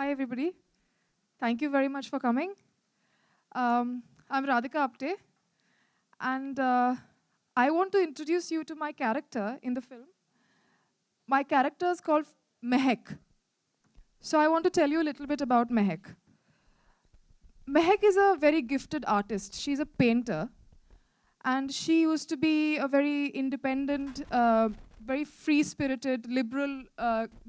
Hi, everybody. Thank you very much for coming. I'm Radhika Apte, and I want to introduce you to my character in the film. My character is called Mehak. So I want to tell you a little bit about Mehak. Mehak is a very gifted artist. She's a painter, and she used to be a very independent, very free-spirited, liberal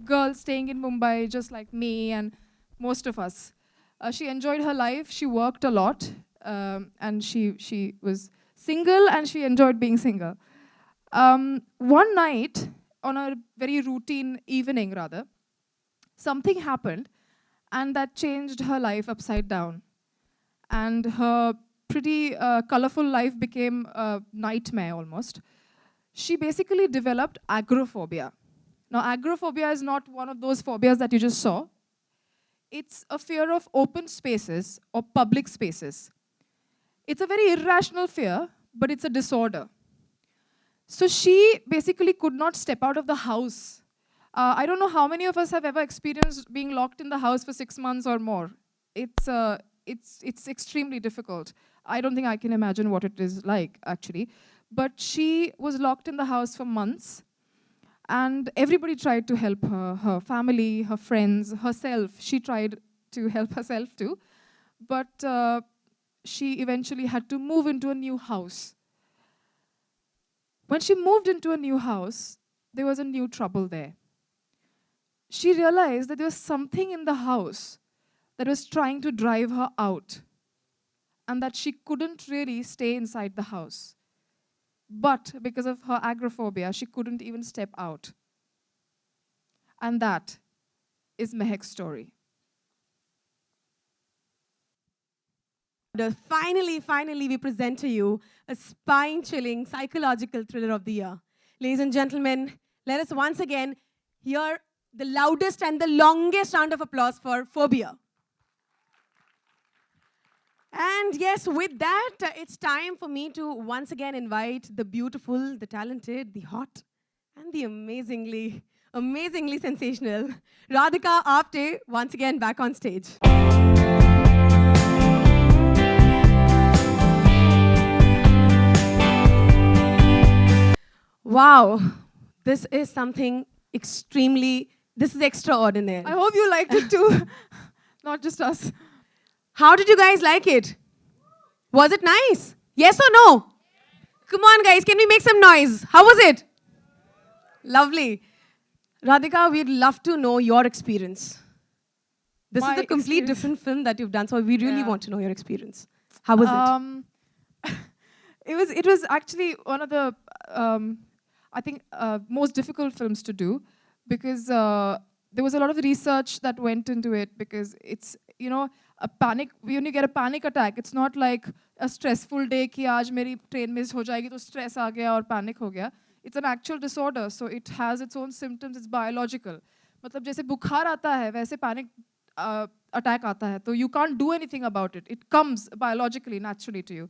girl staying in Mumbai, just like me and most of us. She enjoyed her life. She worked a lot, and she was single, and she enjoyed being single. One night, on a very routine evening, rather, something happened, and that changed her life upside down. And her pretty colorful life became a nightmare almost. She basically developed agoraphobia. Now, agoraphobia is not one of those phobias that you just saw. It's a fear of open spaces or public spaces. It's a very irrational fear, but it's a disorder. So she basically could not step out of the house. I don't know how many of us have ever experienced being locked in the house for 6 months or more. It's extremely difficult. I don't think I can imagine what it is like, actually. But she was locked in the house for months, and everybody tried to help her, her family, her friends, herself. She tried to help herself too. But she eventually had to move into a new house. When she moved into a new house, there was a new trouble there. She realized that there was something in the house that was trying to drive her out, and that she couldn't really stay inside the house. But because of her agoraphobia, she couldn't even step out. And that is Mehak's story. Finally, we present to you a spine-chilling psychological thriller of the year. Ladies and gentlemen, let us once again hear the loudest and the longest round of applause for Phobia. And yes, with that, it's time for me to once again invite the beautiful, the talented, the hot, and the amazingly sensational Radhika Apte once again back on stage. Wow, this is something this is extraordinary. I hope you liked it too, not just us. How did you guys like it? Was it nice? Yes or no? Come on, guys, can we make some noise? How was it? Lovely. Radhika, we'd love to know your experience. This is a complete different film that you've done, so we really want to know your experience. How was it? It was actually one of the I think most difficult films to do, because there was a lot of research that went into it, because it's, you know, a panic, when you get a panic attack, it's not like a stressful day ki aaj meri train miss ho jayegi to stress aa gaya aur panic ho gaya. It's an actual disorder, so it has its own symptoms, it's biological. मतलब जैसे बुखार आता है वैसे panic attack आता है, तो you can't do anything about it. It comes biologically, naturally to you.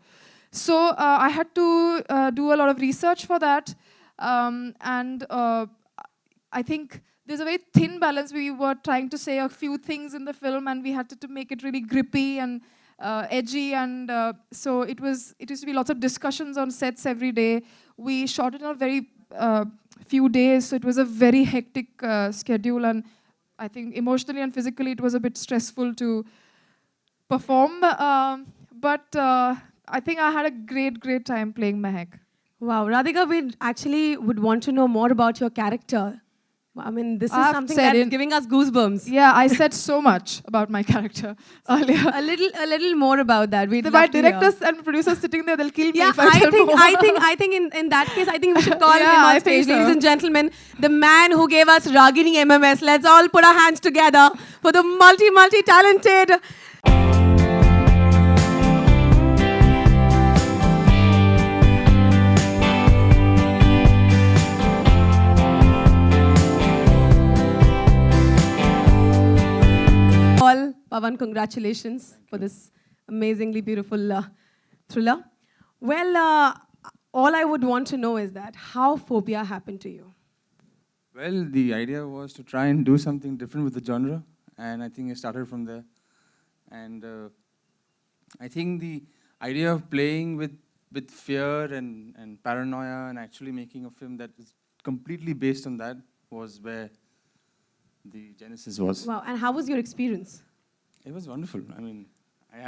So I had to do a lot of research for that, and I think there's a very thin balance. We were trying to say a few things in the film, and we had to make it really grippy and edgy, and so it used to be lots of discussions on sets every day. We shot it in a very few days, so it was a very hectic schedule, and I think emotionally and physically it was a bit stressful to perform, but I think I had a great time playing Mehak. Wow, Radhika, we actually would want to know more about your character. I mean, this is something that's giving us goosebumps. Yeah, I said so much about my character earlier. A little more about that. My directors and producers sitting there, they'll kill me if I think in that case, I think we should call him on stage. Ladies and gentlemen, the man who gave us Ragini MMS. Let's all put our hands together for the multi-talented Pavan, congratulations for this amazingly beautiful thriller. Well, all I would want to know is that how Phobia happened to you? Well, the idea was to try and do something different with the genre, and I think I started from there. And I think the idea of playing with fear and paranoia and actually making a film that is completely based on that was where the genesis was. Wow, and how was your experience? It was wonderful. I mean,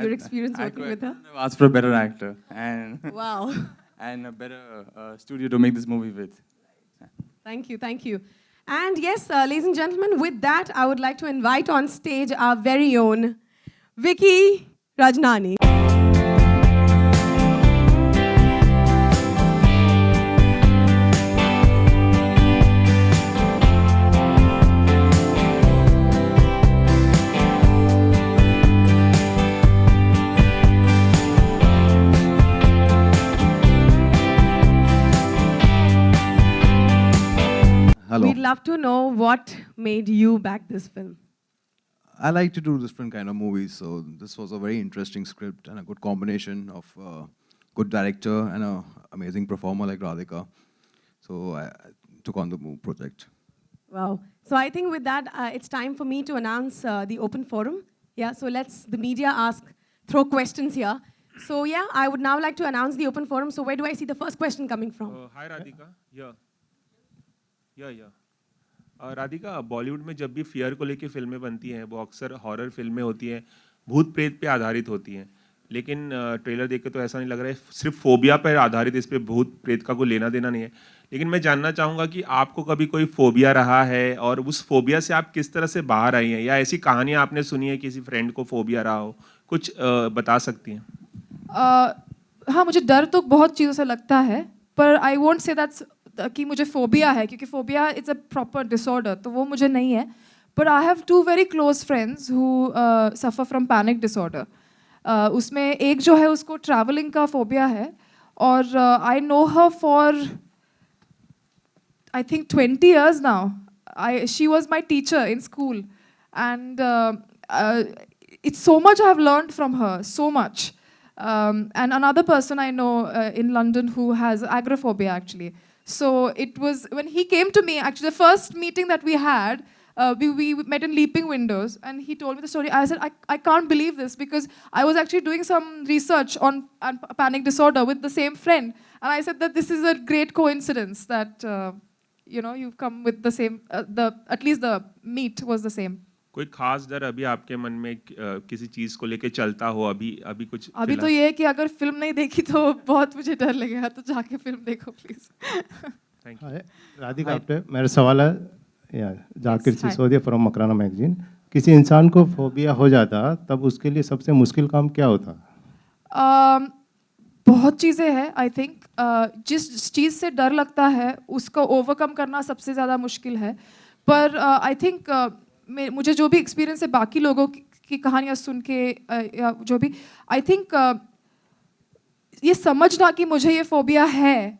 Your experience I working could with her? have asked for a better actor and Wow. and a better studio to make this movie with. Thank you, thank you. And yes, ladies and gentlemen, with that, I would like to invite on stage our very own Vicky Rajnani. Hello. We'd love to know what made you back this film. I like to do different kind of movies, so this was a very interesting script and a good combination of good director and an amazing performer like Radhika. So I took on the project. Wow. So I think with that, it's time for me to announce the open forum. Yeah, so let's the media throw questions here. So yeah, I would now like to announce the open forum. So where do I see the first question coming from? Hi Radhika. Radhika, Bollywood में जब भी fear को लेके फिल्में बनती हैं वो अक्सर हॉरर फिल्में होती हैं, भूत प्रेत पे आधारित होती हैं, लेकिन ट्रेलर देख के तो ऐसा नहीं लग रहा है सिर्फ फोबिया पर आधारित, इस पे भूत प्रेत का कोई लेना देना नहीं है। लेकिन मैं जानना चाहूँगा कि आपको कभी कोई फोबिया रहा है और उस फोबिया से आप किस तरह से बाहर आई हैं, या ऐसी कहानियाँ आपने सुनी है किसी फ्रेंड को फोबिया रहा हो, कुछ बता सकती हैं? हाँ, मुझे डर तो बहुत चीज़ों से लगता है, पर आई वोंट से दैट्स कि मुझे फोबिया है, क्योंकि phobia it's a proper disorder, तो वो मुझे नहीं है। But I have 2 very close friends who suffer from panic disorder. उसमें एक जो है उसको ट्रैवलिंग का फोबिया है, और I know her for I think 20 years now. She was my teacher in school, and it's so much I've learned from her, so much. And another person I know in London who has agoraphobia, actually. So it was when he came to me, actually the first meeting that we had, we met in Leaping Windows, and he told me the story. I said, I can't believe this, because I was actually doing some research on panic disorder with the same friend. And I said that this is a great coincidence that, you've come with the same, at least the meet was the same. कोई खास डर अभी आपके मन में किसी चीज को लेके चलता हो, अभी कुछ? अभी तो ये है कि अगर फिल्म नहीं देखी तो बहुत मुझे डर लगेगा, तो जाके फिल्म देखो प्लीज। Thank you. राधिका आपने मेरा सवाल है, या जाकिर सिसोदिया फ्रॉम मकराना मैगजीन। किसी इंसान को फोबिया हो जाता तब उसके लिए सबसे मुश्किल काम क्या होता? बहुत चीज़ें हैं, आई थिंक जिस चीज़ से डर लगता है उसको ओवरकम करना सबसे ज़्यादा मुश्किल है। पर आई थिंक मुझे जो भी एक्सपीरियंस है बाकी लोगों की कहानियाँ सुन के, या जो भी, आई थिंक ये समझना कि मुझे ये फोबिया है,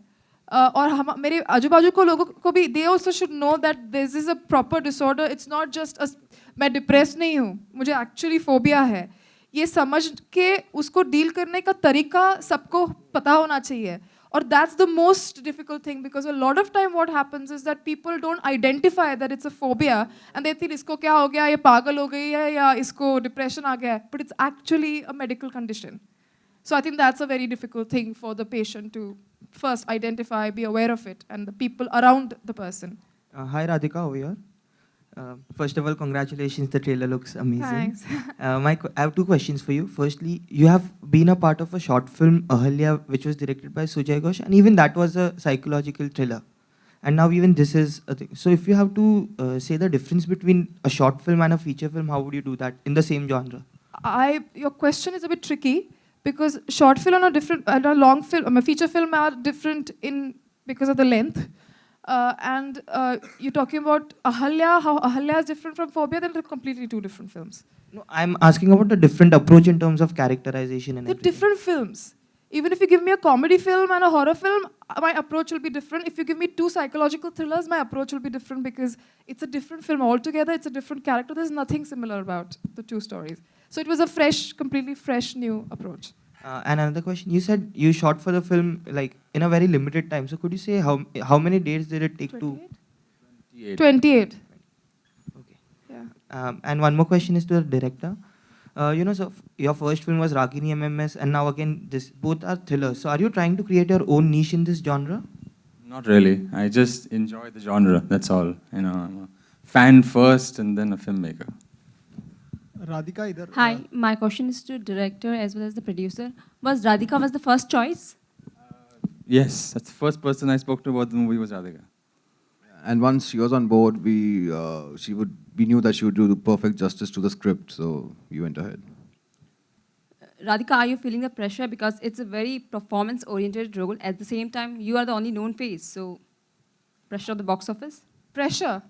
और मेरे आजू बाजू को लोगों को भी, they also should know that this is a proper disorder. It's not just मैं डिप्रेस नहीं हूँ, मुझे एक्चुअली फोबिया है। ये समझ के उसको डील करने का तरीका सबको पता होना चाहिए, और that's the most difficult thing, because a lot of time what happens is that people don't identify that it's a phobia, and they think इसको क्या हो गया, ये पागल हो गई है, या इसको depression आ गया है, but it's actually a medical condition. So I think that's a very difficult thing for the patient to first identify, be aware of it, and the people around the person. Hi Radhika, over here. First of all, congratulations, the trailer looks amazing. Thanks. I have 2 questions for you. Firstly, you have been a part of a short film, Ahalya, which was directed by Sujay Ghosh, and even that was a psychological thriller. And now even this is a thing. So if you have to say the difference between a short film and a feature film, how would you do that in the same genre? Your question is a bit tricky, because short film and a long film, a feature film are different because of the length. And you're talking about Ahalya, how Ahalya is different from Phobia, then they're completely 2 different films. No, I'm asking about the different approach in terms of characterization and They're everything. different films. Even if you give me a comedy film and a horror film, my approach will be different. If you give me 2 psychological thrillers, my approach will be different, because it's a different film altogether. It's a different character. There's nothing similar about the 2 stories. So it was a completely fresh, new approach. And another question, you said you shot for the film like in a very limited time. So could you say how many days did it take 28? to? 28. Okay. Yeah. And one more question is to the director. Your first film was Ragini MMS, and now again, this both are thrillers. So, are you trying to create your own niche in this genre? Not really. I just enjoy the genre. That's all. You know, I'm a fan first and then a filmmaker. Radhika, इधर Hi, my question is to director as well as the producer. Was Radhika was the first choice? Yes, that's the first person I spoke to about the movie was Radhika. And once she was on board, we knew that she would do the perfect justice to the script, so we went ahead. Radhika, are you feeling the pressure because it's a very performance-oriented role? At the same time, you are the only known face, so pressure of the box office? Pressure.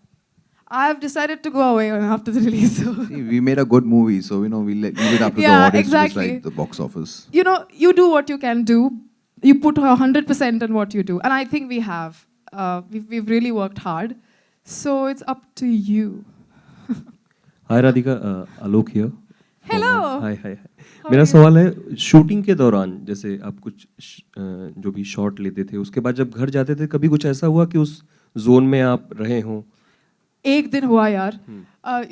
I have decided to go away after the release. So. See, we made a good movie, so we leave it up to the Yeah, audience exactly. to decide the box office. You know, you do what you can do. You put 100% in what you do. And I think we have. We've really worked hard. So it's up to you. Hi Radhika Alok here Hello. Hi hi How मेरा are you? सवाल है shooting के दौरान जैसे आप कुछ जो भी शॉट लेते थे उसके बाद जब घर जाते थे कभी कुछ ऐसा हुआ कि उस जोन में आप रहे हों एक दिन हुआ यार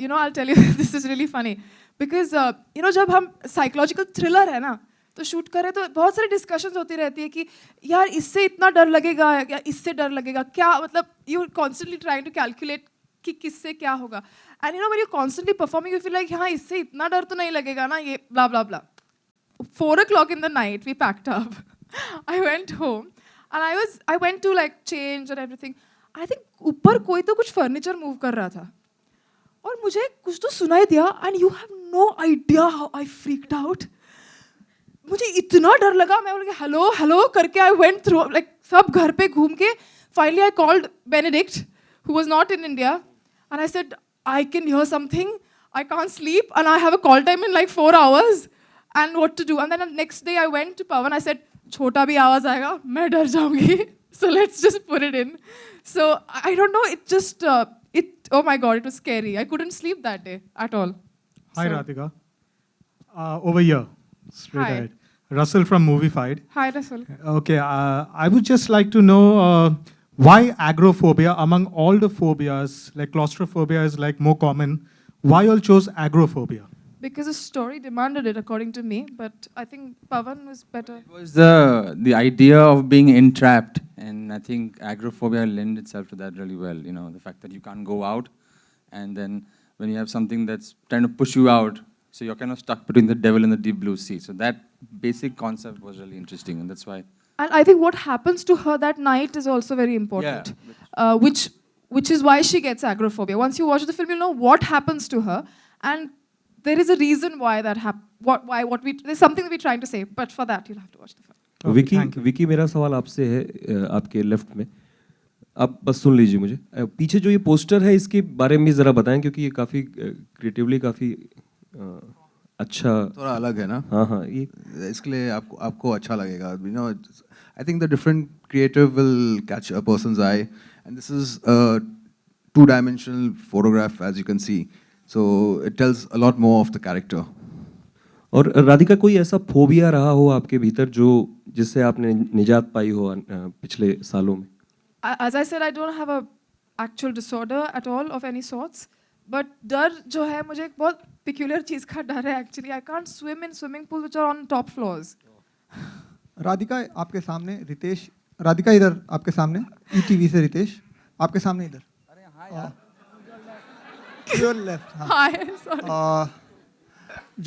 you know I tell you this is really funny because you know जब हम साइकोलॉजिकल थ्रिलर है ना तो शूट करें तो बहुत सारी डिस्कशंस होती रहती है कि यार इससे इतना डर लगेगा या इससे डर लगेगा क्या मतलब you constantly trying to calculate कि किससे क्या होगा and you know when you constantly performing you feel like हाँ इससे इतना डर तो नहीं लगेगा ना ये ब्ला ब्ला ब्ला 4 o'clock in the night we packed up I went home and I went to like change and everything I think ऊपर कोई तो कुछ फर्नीचर मूव कर रहा था और मुझे कुछ तो सुनाई दिया and you have no idea how I freaked out मुझे इतना डर लगा मैं बोल हेलो हेलो करके आई वेंट थ्रू लाइक सब घर पे घूम के finally I called Benedict who was not in India and I said I can hear something I can't sleep and I have a call time in like 4 hours and what to do and then the next day I went to Pawan I said छोटा भी आवाज आएगा मैं डर जाऊंगी so let's just put it in so I don't know it just oh my god it was scary I couldn't sleep that day at all Hi So- Radhika. Over here, straight Hi. ahead. Russell from Moviefied. Hi Rasul Okay, I would just like to know why agoraphobia among all the phobias, like claustrophobia is like more common. Why you all chose agoraphobia? because the story demanded it according to me but I think Pawan was better It was the idea of being entrapped, and I think agoraphobia lends itself to that really well. You know, the fact that you can't go out, and then when you have something that's trying to push you out, so you're kind of stuck between the devil and the deep blue sea. So that basic concept was really interesting, and that's why. and I think what happens to her that night is also very important which is why she gets agoraphobia once you watch the film you'll know what happens to her and there is a reason why that happened there's something that we're trying to say but for that you'll have to watch the film Okay, Vicky thank you. Vicky मेरा सवाल आपसे है आपके left में आप बस सुन लीजिए मुझे पीछे जो ये पोस्टर है इसके बारे में ज़रा बताएं क्योंकि ये काफ़ी क्रिएटिवली काफ़ी अच्छा थोड़ा अलग है ना हाँ हाँ ये इसके लिए आपको अच्छा लगेगा you know I think the different creative will catch a person's eye and this is a 2-dimensional photograph as you can see so it tells a lot more of the character और राधिका कोई ऐसा phobia रहा हो आपके भीतर जो जिससे आपने निजात पाई हो पिछले सालों में as I said, I don't have a actual disorder at all of any sorts. But डर जो है मुझे एक बहुत peculiar चीज़ का डर है actually. I can't swim in swimming pools which are on top floors. Radhika आपके सामने रितेश राधिका इधर आपके सामने ईटीवी से रितेश आपके सामने इधर अरे हाँ यार योर लेफ्ट Hi, sorry.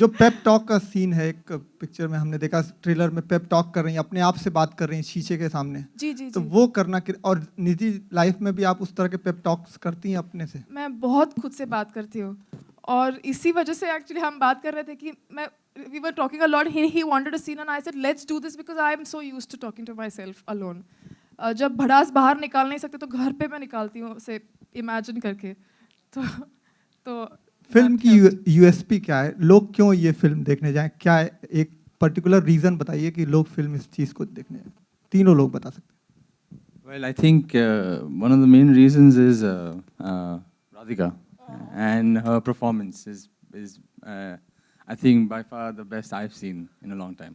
जो पेप टॉक का सीन है एक पिक्चर में हमने देखा ट्रेलर में पेप टॉक कर रही हैं अपने आप से बात कर रही हैं शीशे के सामने जी जी तो जी. वो करना और निजी लाइफ में भी आप उस तरह के पेप टॉक्स करती हैं अपने से मैं बहुत खुद से बात करती हूँ और इसी वजह से एक्चुअली हम बात कर रहे थे कि मैं we were talking a lot he wanted a scene and I said let's do this because I am so used to talking to myself alone जब भड़ास बाहर निकाल नहीं सकते तो घर पे मैं निकालती हूँ उसे इमेजिन करके तो फिल्म की यूएसपी क्या है लोग क्यों ये फिल्म देखने जाएं क्या है एक पर्टिकुलर रीजन बताइए कि लोग फिल्म इस चीज़ को देखने जाएं तीनों लोग बता सकते हैं Well, I think one of the main reasons is Radhika, and her performance is I think by far the best I've seen in a long time.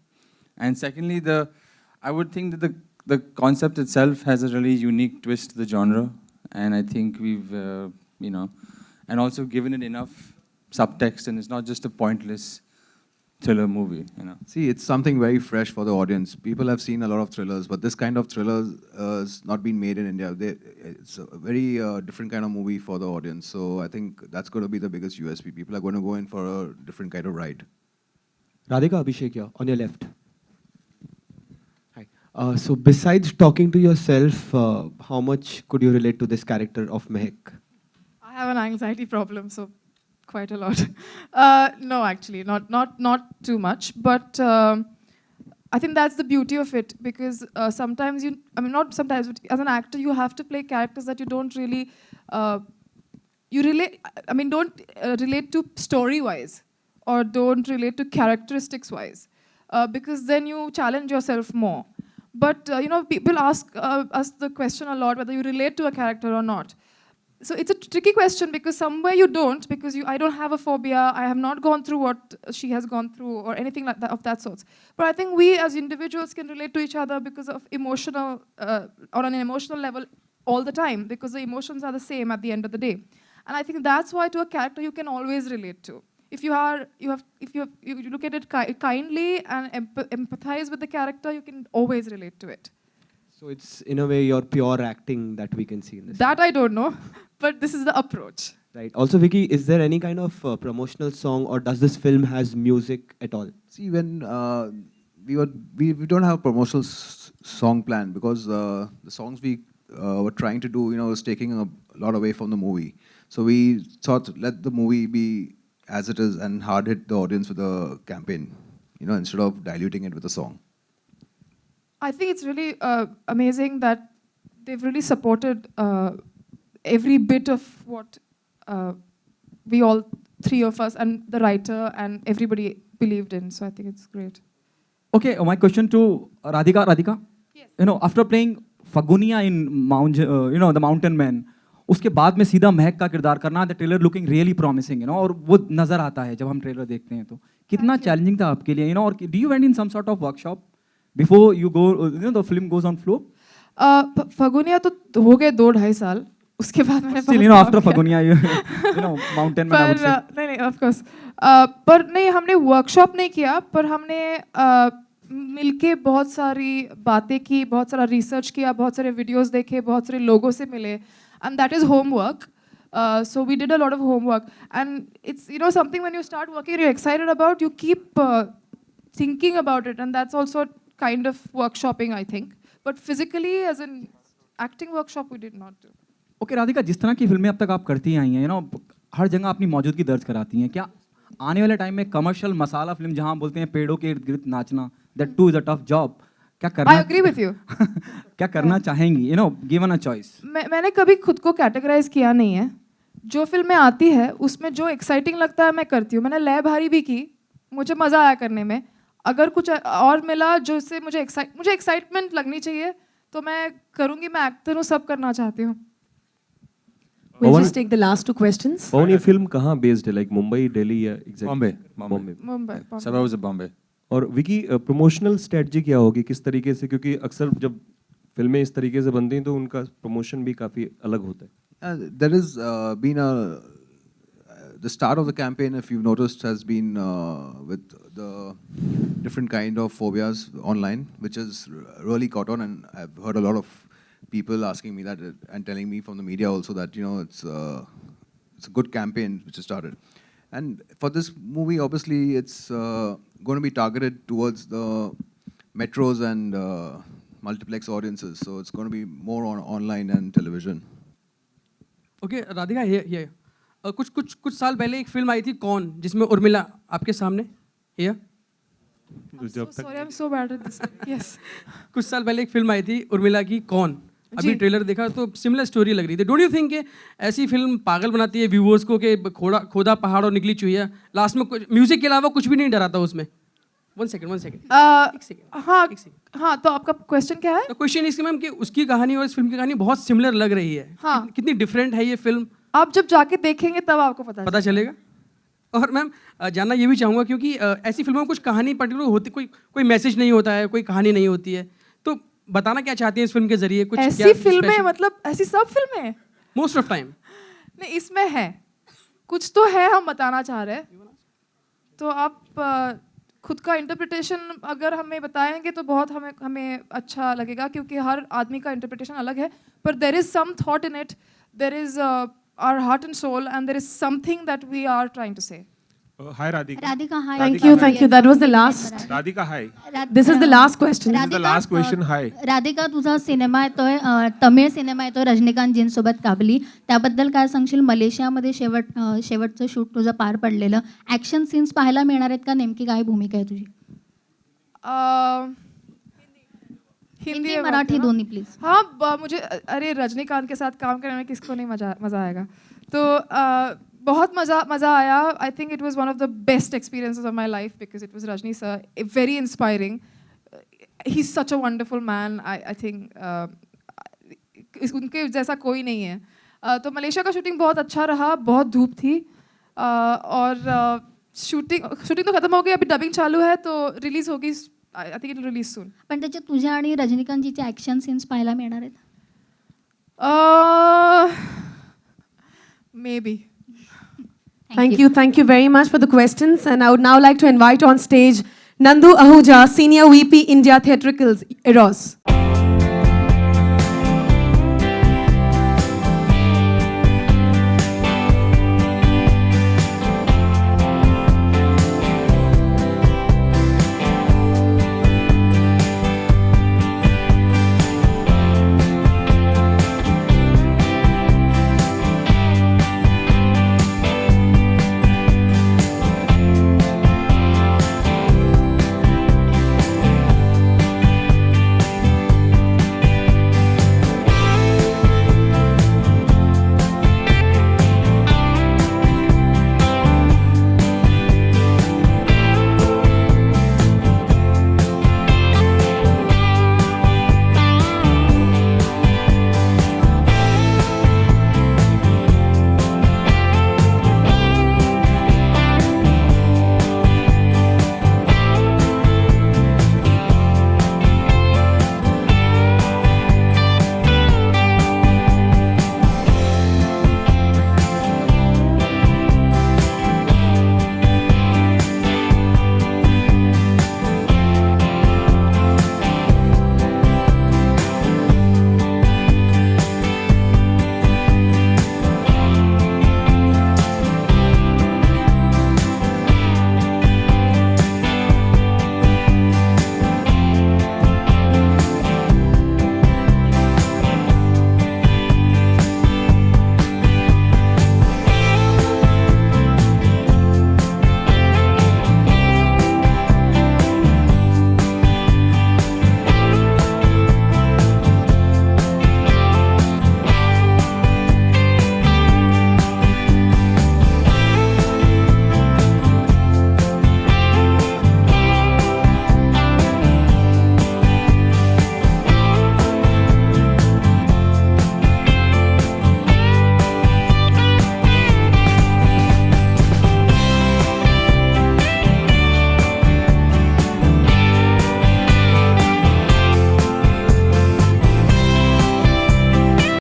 And secondly, I would think that the concept itself has a really unique twist to the genre, and I think we've and also given it enough subtext, and it's not just a pointless thriller movie, you know. See, it's something very fresh for the audience. People have seen a lot of thrillers, but this kind of thriller has not been made in India. It's a very different kind of movie for the audience. So I think that's going to be the biggest USP. People are going to go in for a different kind of ride. Radhika, Abhishek here, on your left. Hi. So besides talking to yourself, how much could you relate to this character of Mehak? I have an anxiety problem, so quite a lot. No, actually, not too much. But I think that's the beauty of it, because sometimes not sometimes, but as an actor, you have to play characters that you don't really, don't relate to story-wise, or don't relate to characteristics-wise, because then you challenge yourself more. But people ask us the question a lot whether you relate to a character or not. So it's a tricky question, because somewhere you don't, because I don't have a phobia, I have not gone through what she has gone through or anything like that of that sort. But I think we as individuals can relate to each other because of on an emotional level all the time, because the emotions are the same at the end of the day. And I think that's why to a character you can always relate to. If you look at it kindly and empathize with the character, you can always relate to it. So it's in a way your pure acting that we can see in this. That I don't know, but this is the approach. Right. Also, Vicky, is there any kind of promotional song, or does this film has music at all? See, when we don't have a promotional song plan, because the songs we were trying to do, was taking a lot away from the movie. So we thought, let the movie be as it is and hard hit the audience with a campaign, instead of diluting it with a song. I think it's really amazing that they've really supported every bit of what we all, three of us, and the writer and everybody believed in. So I think it's great. Okay, my question to Radhika. Radhika, yes. After playing Fagunia in The Mountain Man, उसके बाद में सीधा महक का किरदार करना, the trailer looking really promising, और वो नजर आता है जब हम ट्रेलर देखते हैं तो कितना चैलेंजिंग था आपके लिए, और do you went in some sort of workshop before you go, the film goes on floor? फगुनिया तो हो गए 2-2.5 साल, उसके बाद मैंने Still, after Fagunia, Mountain Man, I would say. नहीं, of course. पर नहीं, हमने वर्कशॉप नहीं किया, पर हमने मिलके बहुत सारी बातें की, बहुत सारा रिसर्च किया, बहुत सारे वीडियोस देखे, बहुत सारे लोगों से मिले, and that is homework. So we did a lot of homework, and it's something when you start working, you're excited about, you keep thinking about it, and that's also kind of workshopping, I think. But physically, as in acting workshop, we did not do. Okay, Radhika, जिस तरह की फिल्में अब तक आप करती आई हैं, हर जगह अपनी मौजूदगी दर्ज कराती हैं, क्या आने वाले टाइम में कमर्शियल मसाला फिल्म जहां बोलते हैं पेड़ों के इर्द गिर्द नाचना, that too is a tough job, क्या करना? I agree with you. क्या करना चाहेंगी, given a choice? मैंने कभी खुद को कैटेगराइज किया नहीं है. जो फिल्में आती है उसमें जो एक्साइटिंग लगता है मैं करती हूँ. मैंने लय भारी भी की, मुझे मजा आया करने में. अगर कुछ और मिला जो से मुझे एक्साइटमेंट लगनी चाहिए तो मैं करूँगी. मैं एक्टर हूँ, सब करना चाहती हूँ. We'll just take the last 2 questions. पवन, ये फिल्म कहाँ based है? Like मुंबई, दिल्ली या exactly? Bombay. Suburbs of Bombay. और विकी, प्रमोशनल स्ट्रेटजी क्या होगी, किस तरीके से, क्योंकि अक्सर जब फिल्में इस तरीके से बनती हैं तो उनका प्रमोशन भी काफी अलग होता है. There has been the start of the campaign, if you've noticed, has been with the different kind of phobias online, which has really caught on, and I've heard a lot of people asking me that and telling me from the media also that it's a good campaign which has started. And for this movie, obviously, it's going to be targeted towards the metros and multiplex audiences. So it's going to be more on online and television. Okay, Radhika, here. कुछ साल पहले एक film आई थी कौन, जिसमें उर्मिला आपके सामने here. Sorry, I'm so bad at this. Yes. कुछ साल पहले एक फिल्म आई थी उर्मिला की कौन. अभी ट्रेलर देखा तो सिमिलर स्टोरी लग रही थी. डोंट यू थिंक कि ऐसी फिल्म पागल बनाती है व्यूअर्स को कि खोदा पहाड़ और निकली चुहिया, लास्ट में म्यूजिक के अलावा कुछ भी नहीं डराता उसमें. One second. हाँ, तो आपका क्वेश्चन क्या है? क्वेश्चन इसके मैम कि उसकी कहानी और इस फिल्म की कहानी बहुत सिमिलर लग रही है. हाँ. कितनी डिफरेंट है ये फिल्म, आप जब जाके देखेंगे तब आपको पता चलेगा. और मैम जानना ये भी चाहूँगा, क्योंकि ऐसी फिल्मों में कुछ कहानी पर्टिकुलर होती, कोई मैसेज नहीं होता है, कोई कहानी नहीं होती है, तो बताना क्या चाहती हैं इस फिल्म के जरिए? कुछ ऐसी फिल्में, मतलब ऐसी सब फिल्में मोस्ट ऑफ टाइम नहीं, इसमें है कुछ तो है हम बताना चाह रहे हैं, तो आप खुद का इंटरप्रिटेशन अगर हमें बताएंगे तो बहुत हमें अच्छा लगेगा, क्योंकि हर आदमी का इंटरप्रिटेशन अलग है, पर there is some thought in it, there is our heart and soul, and there is something that we are trying to say. Hi Radhika. Radhika, hi. Thank you. That was the last. Radhika, hi. This is the last question. This is the last question. Hi. Radhika, तुझा cinema येतोय, Tamil cinema येतोय रजनीकांतजींसोबत काबली. त्याबद्दल काय सांगशील? मलेशियामध्ये शेवटचं shoot तुझं पार पडलेलं. Action scenes पाहायला मिळणार आहेत का? नेमकी काय भूमिका आहे तुझी? हिंदी मराठी दोन्ही प्लीज. हाँ, मुझे अरे रजनीकांत के साथ काम करने में किसको नहीं मज़ा आएगा. तो बहुत मज़ा आया. I think it was one of the best experiences of my life because it was Rajni sir, very inspiring. He is such a wonderful man. I think उनके जैसा कोई नहीं है. तो मलेशिया का शूटिंग बहुत अच्छा रहा, बहुत धूप थी, और शूटिंग तो ख़त्म हो गई, अभी डबिंग चालू है, तो रिलीज़ होगी. I think it will release soon. पण त्याच्यात तुझ्या आणि रजनीकांतजीचे ॲक्शन सीन्स पाहायला मिळणार आहेत? Maybe. Thank you very much for the questions. And I would now like to invite on stage Nandu Ahuja, Senior VP India Theatricals, Eros.